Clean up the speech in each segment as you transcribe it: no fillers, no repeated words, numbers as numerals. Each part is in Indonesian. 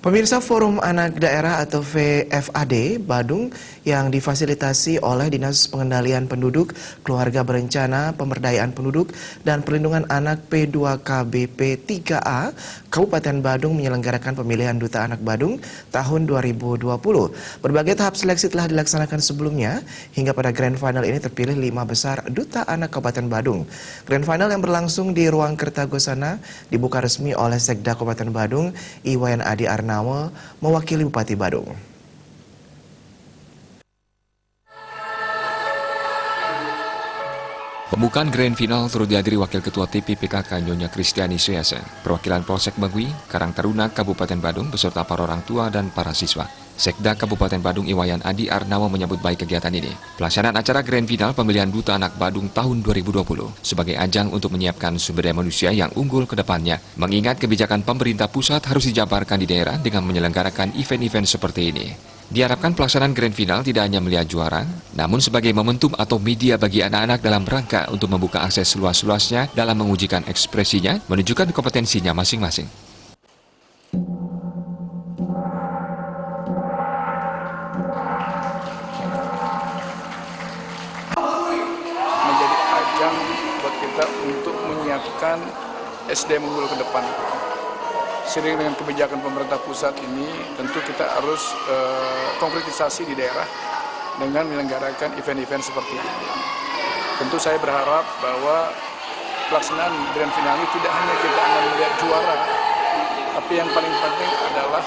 Pemirsa, Forum Anak Daerah atau VFAD Badung yang difasilitasi oleh Dinas Pengendalian Penduduk, Keluarga Berencana, Pemberdayaan Penduduk, dan Perlindungan Anak P2KBP 3A, Kabupaten Badung menyelenggarakan pemilihan Duta Anak Badung tahun 2020. Berbagai tahap seleksi telah dilaksanakan sebelumnya, hingga pada Grand Final ini terpilih 5 besar Duta Anak Kabupaten Badung. Grand Final yang berlangsung di Ruang Kertagosana dibuka resmi oleh Sekda Kabupaten Badung, Iwayan Adi Arna mewakili Bupati Badung. Pembukaan Grand Final turut dihadiri Wakil Ketua TPPKK Nyonya Kristiani Suyasa, perwakilan Polsek Bagui, Karang Taruna, Kabupaten Badung, beserta para orang tua dan para siswa. Sekda Kabupaten Badung Iwayan Adi Arnawa menyambut baik kegiatan ini. Pelaksanaan acara Grand Final pemilihan Duta Anak Badung tahun 2020 sebagai ajang untuk menyiapkan sumber daya manusia yang unggul ke depannya, mengingat kebijakan pemerintah pusat harus dijabarkan di daerah dengan menyelenggarakan event-event seperti ini. Diharapkan pelaksanaan Grand Final tidak hanya melihat juara, namun sebagai momentum atau media bagi anak-anak dalam rangka untuk membuka akses seluas-luasnya dalam mengujikan ekspresinya, menunjukkan kompetensinya masing-masing. Menjadi ajang buat kita untuk menyiapkan SDM unggul ke depan. Seiring dengan kebijakan pemerintah pusat ini, tentu kita harus konkretisasi di daerah dengan menyelenggarakan event-event seperti ini. Tentu saya berharap bahwa pelaksanaan Grand Final ini tidak hanya kita akan melihat juara, tapi yang paling penting adalah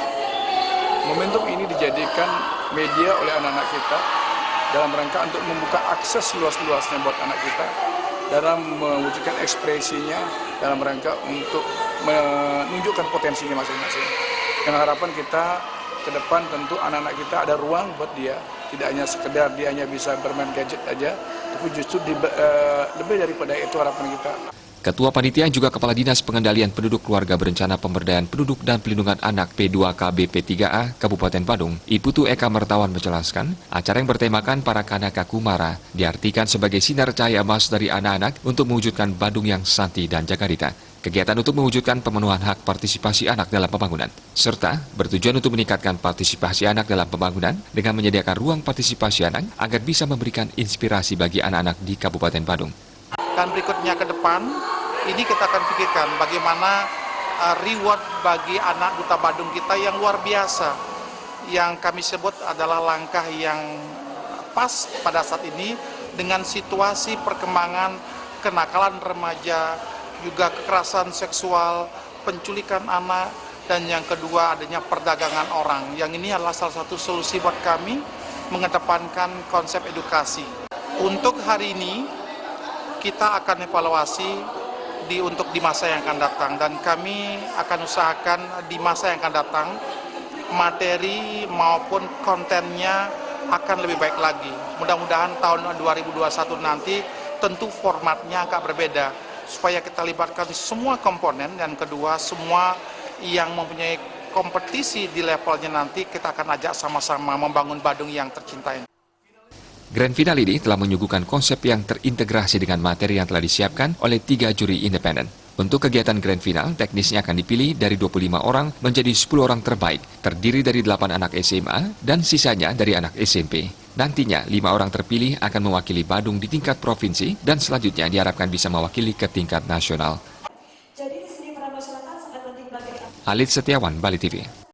momentum ini dijadikan media oleh anak-anak kita dalam rangka untuk membuka akses luas-luasnya buat anak kita, dalam mewujudkan ekspresinya, dalam rangka untuk menunjukkan potensinya masing-masing. Dengan harapan kita ke depan tentu anak-anak kita ada ruang buat dia, tidak hanya sekedar dia hanya bisa bermain gadget aja, tapi justru lebih daripada itu harapan kita. Ketua Panitia juga Kepala Dinas Pengendalian Penduduk, Keluarga Berencana, Pemberdayaan Penduduk dan Perlindungan Anak P2KBP 3A Kabupaten Badung, Iputu Eka Mertawan menjelaskan, acara yang bertemakan Para Kanaka Kumara diartikan sebagai sinar cahaya emas dari anak-anak untuk mewujudkan Badung yang santi dan jakarita. Kegiatan untuk mewujudkan pemenuhan hak partisipasi anak dalam pembangunan, serta bertujuan untuk meningkatkan partisipasi anak dalam pembangunan dengan menyediakan ruang partisipasi anak agar bisa memberikan inspirasi bagi anak-anak di Kabupaten Badung. Dan berikutnya ke depan, ini kita akan pikirkan bagaimana reward bagi anak Duta Badung kita yang luar biasa. Yang kami sebut adalah langkah yang pas pada saat ini dengan situasi perkembangan kenakalan remaja, juga kekerasan seksual, penculikan anak, dan yang kedua adanya perdagangan orang. Yang ini adalah salah satu solusi buat kami mengedepankan konsep edukasi. Untuk hari ini, kita akan evaluasi untuk di masa yang akan datang, dan kami akan usahakan di masa yang akan datang materi maupun kontennya akan lebih baik lagi. Mudah-mudahan tahun 2021 nanti tentu formatnya agak berbeda supaya kita libatkan semua komponen, dan kedua semua yang mempunyai kompetisi di levelnya nanti kita akan ajak sama-sama membangun Badung yang tercinta ini. Grand Final ini telah menyuguhkan konsep yang terintegrasi dengan materi yang telah disiapkan oleh 3 juri independen. Untuk kegiatan Grand Final, teknisnya akan dipilih dari 25 orang menjadi 10 orang terbaik, terdiri dari 8 anak SMA dan sisanya dari anak SMP. Nantinya, 5 orang terpilih akan mewakili Badung di tingkat provinsi dan selanjutnya diharapkan bisa mewakili ke tingkat nasional. Jadi di sini peran masyarakat sangat penting bagi Halid Setiawan, Bali TV.